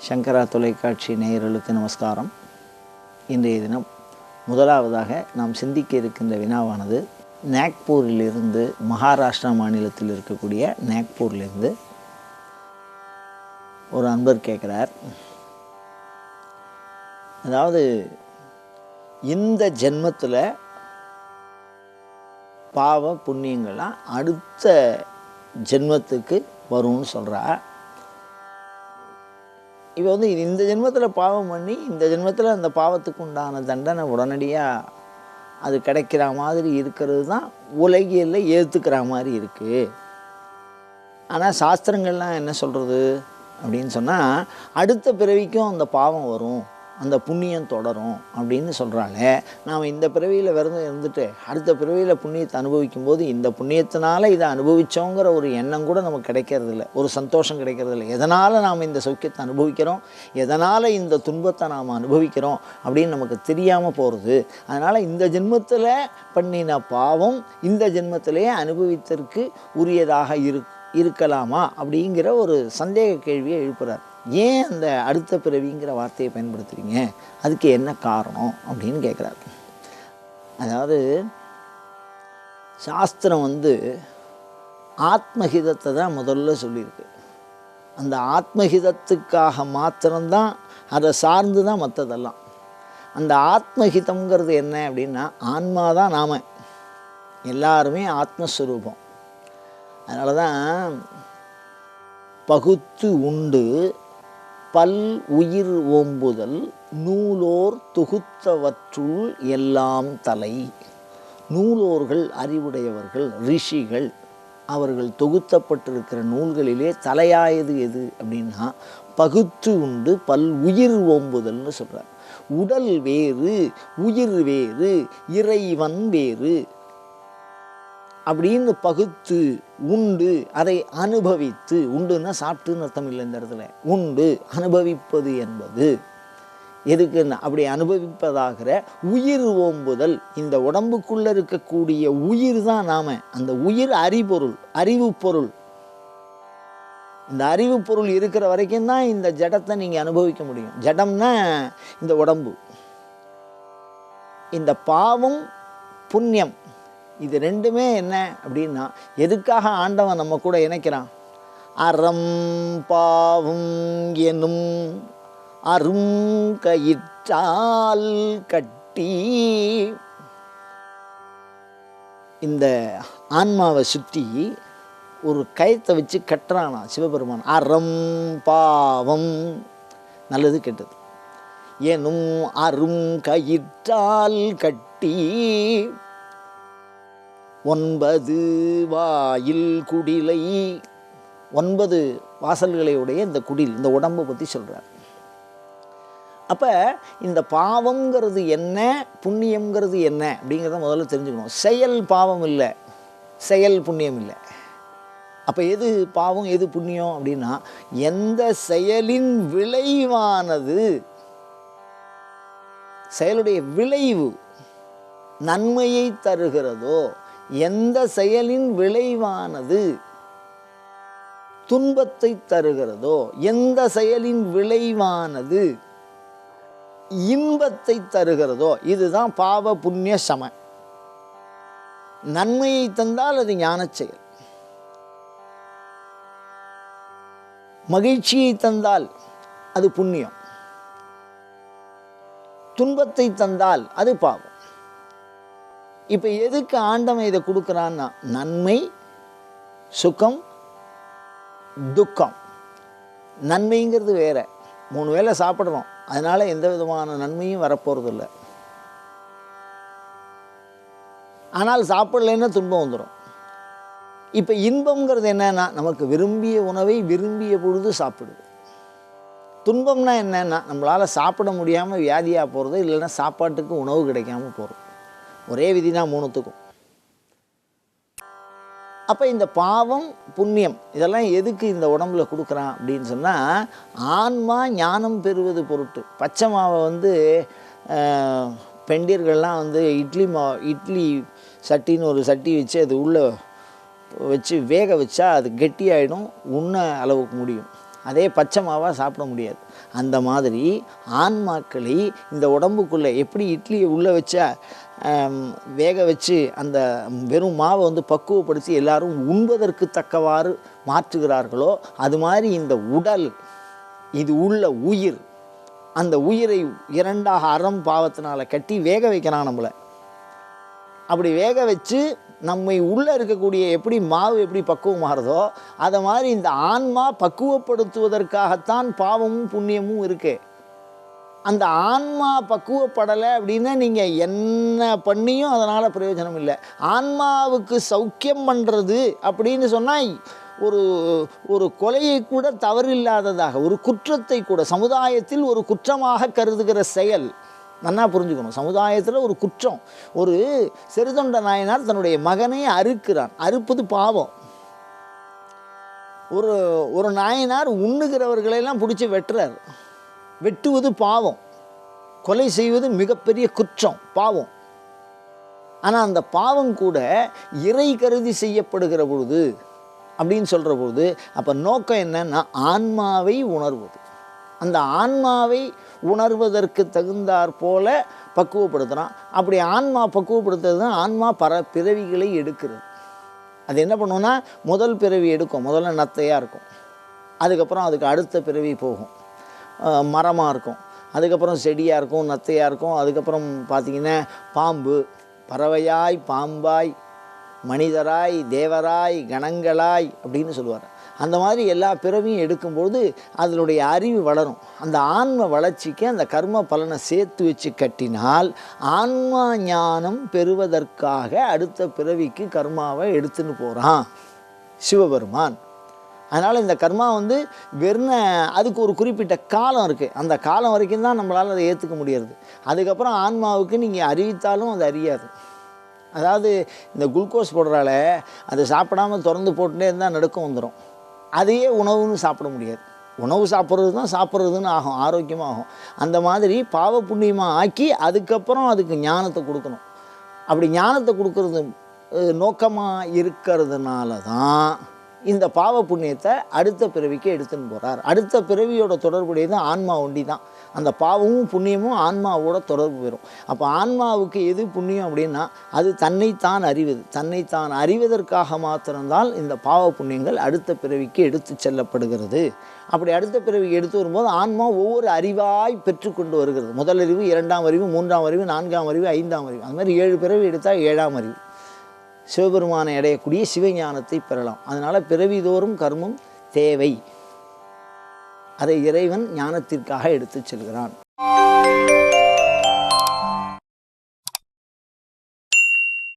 சங்கரா தொலைக்காட்சி நேயர்களுக்கு நமஸ்காரம். இன்றைய தினம் முதலாவதாக நாம் சிந்திக்க இருக்கின்ற வினாவானது நாக்பூரிலிருந்து, மகாராஷ்டிரா மாநிலத்தில் இருக்கக்கூடிய நாக்பூரிலிருந்து ஒரு அன்பர் கேட்குறார். அதாவது இந்த ஜென்மத்தில் பாவ புண்ணியங்கள்லாம் அடுத்த ஜென்மத்துக்கு வரும்னு சொல்கிறா. இப்போ இந்த ஜென்மத்தில் பாவம் பண்ணி இந்த ஜென்மத்தில் அந்த பாவத்துக்கு உண்டான தண்டனை உடனடியாக அது கிடைக்கிற மாதிரி இருக்கிறது தான் உலகியலில் ஏற்றுக்கிற மாதிரி இருக்குது. ஆனால் சாஸ்திரங்கள்லாம் என்ன சொல்கிறது அப்படின்னு சொன்னால், அடுத்த பிறவிக்கும் அந்த பாவம் வரும், அந்த புண்ணியம் தொடரும் அப்படின்னு சொல்கிறாங்க. நாம் இந்த பிறவியில் விரதம் இருந்துட்டு அடுத்த பிறவியில் புண்ணியத்தை அனுபவிக்கும் போது இந்த புண்ணியத்தினால இதை அனுபவித்தோங்கிற ஒரு எண்ணம் கூட நமக்கு கிடைக்கிறதில்ல, ஒரு சந்தோஷம் கிடைக்கிறதில்ல. எதனால் நாம் இந்த சௌக்கியத்தை அனுபவிக்கிறோம், எதனால் இந்த துன்பத்தை நாம் அனுபவிக்கிறோம் அப்படின்னு நமக்கு தெரியாமல் போகிறது. அதனால் இந்த ஜென்மத்தில் பண்ணின பாவம் இந்த ஜென்மத்திலேயே அனுபவித்தற்கு உரியதாக இருக்கலாமா அப்படிங்கிற ஒரு சந்தேக கேள்வியை எழுப்புகிறார். ஏன் அந்த அடுத்த பிறவிங்கிற வார்த்தையை பயன்படுத்துகிறீங்க, அதுக்கு என்ன காரணம் அப்படின்னு கேட்குறாரு. அதாவது சாஸ்திரம் ஆத்மஹிதத்தை தான் முதல்ல சொல்லியிருக்கு. அந்த ஆத்மஹிதத்துக்காக மாத்திரம்தான், அதை சார்ந்து தான் மற்றதெல்லாம். அந்த ஆத்மஹிதம்ங்கிறது என்ன அப்படின்னா, ஆன்மா தான் நாம் எல்லாருமே ஆத்மஸ்வரூபம். அதனால தான் பகுத்து உண்டு பல் உயிர் ஓம்புதல் நூலோர் தொகுத்தவற்றுள் எல்லாம் தலை. நூலோர்கள் அறிவுடையவர்கள், ரிஷிகள், அவர்கள் தொகுத்தப்பட்டிருக்கிற நூல்களிலே தலையாயது எது அப்படின்னா பகுத்து உண்டு பல் உயிர் ஓம்புதல்னு சொல்கிறார். உடல் வேறு, உயிர் வேறு, இறைவன் வேறு அப்படின்னு பகுத்து உண்டு, அதை அனுபவித்து, உண்டுன்னா சாப்பிட்டுன்னு அர்த்தம் இல்லை இந்த இடத்துல, உண்டு அனுபவிப்பது என்பது எதுக்குன்னா அப்படி அனுபவிப்பதாகிற உயிர் ஓம்புதல். இந்த உடம்புக்குள்ளே இருக்கக்கூடிய உயிர் தான் நாம. அந்த உயிர் அறிபொருள், அறிவு பொருள். இந்த அறிவு பொருள் இருக்கிற வரைக்கும் தான் இந்த ஜடத்தை நீங்கள் அனுபவிக்க முடியும். ஜடம்னா இந்த உடம்பு. இந்த பாவம் புண்ணியம் இது ரெண்டுமே என்ன அப்படின்னா, எதுக்காக ஆண்டவன் நம்ம கூட இணைக்கிறான்? அறம் பாவம் எனும் அரும் கயிற்றால் கட்டி இந்த ஆன்மாவை சுற்றி ஒரு கயத்தை வச்சு கட்டுறானா சிவபெருமான். அறம் பாவம், நல்லது கெட்டது, எனும் அரும் கயிற்றால் கட்டி 9 வாயில் குடிலை, 9 வாசல்களையுடைய இந்த குடில், இந்த உடம்பை பற்றி சொல்கிறார். அப்போ இந்த பாவங்கிறது என்ன, புண்ணியங்கிறது என்ன அப்படிங்கிறத முதல்ல தெரிஞ்சுக்கணும். செயல் பாவம் இல்லை, செயல் புண்ணியம் இல்லை. அப்போ எது பாவம் எது புண்ணியம் அப்படின்னா, எந்த செயலின் விளைவானது, செயலுடைய விளைவு நன்மையை தருகிறதோ, எந்த செயலின் விளைவானது துன்பத்தை தருகிறதோ, எந்த செயலின் விளைவானது இன்பத்தை தருகிறதோ, இதுதான் பாவ புண்ணிய சம. நன்மையை தந்தால் அது ஞான செயல், மகிழ்ச்சியை தந்தால் அது புண்ணியம், துன்பத்தை தந்தால் அது பாவம். இப்போ எதுக்கு ஆண்டவன் இதை கொடுக்குறான்னா, நன்மை, சுகம், துக்கம். நன்மைங்கிறது வேற, 3 வேளை சாப்பிட்றோம், அதனால எந்த விதமான நன்மையும் வரப்போகிறதில்லை. ஆனால் சாப்பிடலைன்னா துன்பம் வந்துடும். இப்போ இன்பம்ங்கிறது என்னன்னா, நமக்கு விரும்பிய உணவை விரும்பிய பொழுது சாப்பிடுது. துன்பம்னா என்னன்னா, நம்மளால் சாப்பிட முடியாமல் வியாதியாக போகிறது, இல்லைன்னா சாப்பாட்டுக்கு உணவு கிடைக்காமல் போகிறது. ஒரே விதி தான் 3த்துக்கும். அப்போ இந்த பாவம் புண்ணியம் இதெல்லாம் எதுக்கு இந்த உடம்புல கொடுக்குறான் அப்படின்னு சொன்னால், ஆன்மா ஞானம் பெறுவது பொருட்டு. பச்சை மாவை பெண்டியர்கள்லாம் இட்லி சட்டின்னு ஒரு சட்டி வச்சு அது உள்ளே வச்சு வேக வச்சா அது கெட்டியாயிடும், உண்ண அளவுக்கு முடியும். அதே பச்சை மாவாக சாப்பிட முடியாது. அந்த மாதிரி ஆன்மாக்களை இந்த உடம்புக்குள்ளே எப்படி இட்லியை உள்ளே வச்சா வேக வச்சு அந்த வெறும் மாவை வந்து பக்குவப்படுத்தி எல்லாரும் உண்பதற்கு தக்கவாறு மாற்றுகிறார்களோ, அது மாதிரி இந்த உடல், இது உள்ள உயிர், அந்த உயிரை இரண்டாக அறம் பாவத்தினால் கட்டி வேக வைக்கிறான் நம்மளை. அப்படி வேக வச்சு நம்மை உள்ளே இருக்கக்கூடிய எப்படி மாவு எப்படி பக்குவமாகிறதோ அதை மாதிரி இந்த ஆன்மா பக்குவப்படுத்துவதற்காகத்தான் பாவமும் புண்ணியமும் இருக்கு. அந்த ஆன்மா பக்குவப்படலை அப்படின்னா நீங்கள் என்ன பண்ணியும் அதனால் பிரயோஜனம் இல்லை. ஆன்மாவுக்கு சௌக்கியம் பண்ணுறது அப்படின்னு சொன்னால் ஒரு கொலையை கூட தவறில்லாததாக, ஒரு குற்றத்தை கூட சமுதாயத்தில் ஒரு குற்றமாக கருதுகிற செயல் நன்னா புரிஞ்சுக்கணும். சமுதாயத்தில் ஒரு குற்றம், ஒரு செருதொண்ட நாயனார் தன்னுடைய மகனை அறுக்கிறான். அறுப்பது பாவம். ஒரு நாயனார் உண்ணுகிறவர்களெல்லாம் பிடிச்சி வெட்டுறார். வெட்டுவது பாவம். கொலை செய்வது மிகப்பெரிய குற்றம், பாவம். ஆனால் அந்த பாவம் கூட இறை கருதி செய்யப்படுகிற பொழுது அப்படின்னு சொல்கிற பொழுது அப்போ நோக்கம் என்னன்னா ஆன்மாவை உணர்வது. அந்த ஆன்மாவை உணர்வதற்கு தகுந்தாற் போல பக்குவப்படுத்துகிறான். அப்படி ஆன்மா பக்குவப்படுத்துறது தான் ஆன்மா பிறவிகளை எடுக்கிறது. அது என்ன பண்ணுவோன்னா முதல் பிறவி எடுக்கும், முதல்ல நத்தையாக இருக்கும், அதுக்கப்புறம் அதுக்கு அடுத்த பிறவி போகும், மரமாக இருக்கும், அதுக்கப்புறம் செடியாக இருக்கும், நத்தையாக இருக்கும், அதுக்கப்புறம் பார்த்திங்கன்னா பாம்பு, பறவையாய் பாம்பாய் மனிதராய் தேவராய் கணங்களாய் அப்படின்னு சொல்லுவார். அந்த மாதிரி எல்லா பிறவியும் எடுக்கும்பொழுது அதனுடைய அறிவு வளரும். அந்த ஆன்ம வளர்ச்சிக்கு அந்த கர்ம பலனை சேர்த்து வச்சு கட்டினால் ஆன்மா ஞானம் பெறுவதற்காக அடுத்த பிறவிக்கு கர்மாவை எடுத்துன்னு போகிறான் சிவபெருமான். அதனால் இந்த கர்மா வந்து வெறும் அதுக்கு ஒரு குறிப்பிட்ட காலம் இருக்குது. அந்த காலம் வரைக்கும் தான் நம்மளால் அதை ஏற்றுக்க முடியாது. அதுக்கப்புறம் ஆன்மாவுக்கு நீங்கள் அறிவித்தாலும் அது அறியாது. அதாவது இந்த குளுக்கோஸ் போடுறால அதை சாப்பிடாமல் திறந்து போட்டுட்டே இருந்தால் நடுக்கம் வந்துடும். அதையே உணவுன்னு சாப்பிட முடியாது. உணவு சாப்பிட்றது தான் சாப்பிட்றதுன்னு ஆகும், ஆரோக்கியமாகும். அந்த மாதிரி பாவ புண்ணியமாக ஆக்கி அதுக்கப்புறம் அதுக்கு ஞானத்தை கொடுக்கணும். அப்படி ஞானத்தை கொடுக்கறது நோக்கமாக இருக்கிறதுனால தான் இந்த பாவ புண்ணியத்தை அடுத்த பிறவிக்கு எடுத்துன்னு போகிறார். அடுத்த பிறவியோட தொடர்புடையது ஆன்மா ஒண்டி தான். அந்த பாவமும் புண்ணியமும் ஆன்மாவோட தொடர்பு பெறும். அப்போ ஆன்மாவுக்கு எது புண்ணியம் அப்படின்னா அது தன்னைத்தான் அறிவது. தன்னைத்தான் அறிவதற்காக மாத்திரம்தான் இந்த பாவ புண்ணியங்கள் அடுத்த பிறவிக்கு எடுத்து செல்லப்படுகிறது. அப்படி அடுத்த பிறவிக்கு எடுத்து வரும்போது ஆன்மா ஒவ்வொரு அறிவாய் பெற்றுக்கொண்டு வருகிறது. முதல் அறிவு, இரண்டாம் அறிவு, மூன்றாம் அறிவு, நான்காம் அறிவு, ஐந்தாம் அறிவு, அது மாதிரி 7 பிறவி எடுத்தால் 7ஆம் அறிவு சிவபெருமானை அடையக்கூடிய சிவஞானத்தை பெறலாம். அதனால் பிறவிதோறும் கர்மம் தேவை. அதை இறைவன் ஞானத்திற்காக எடுத்து செல்கிறான்.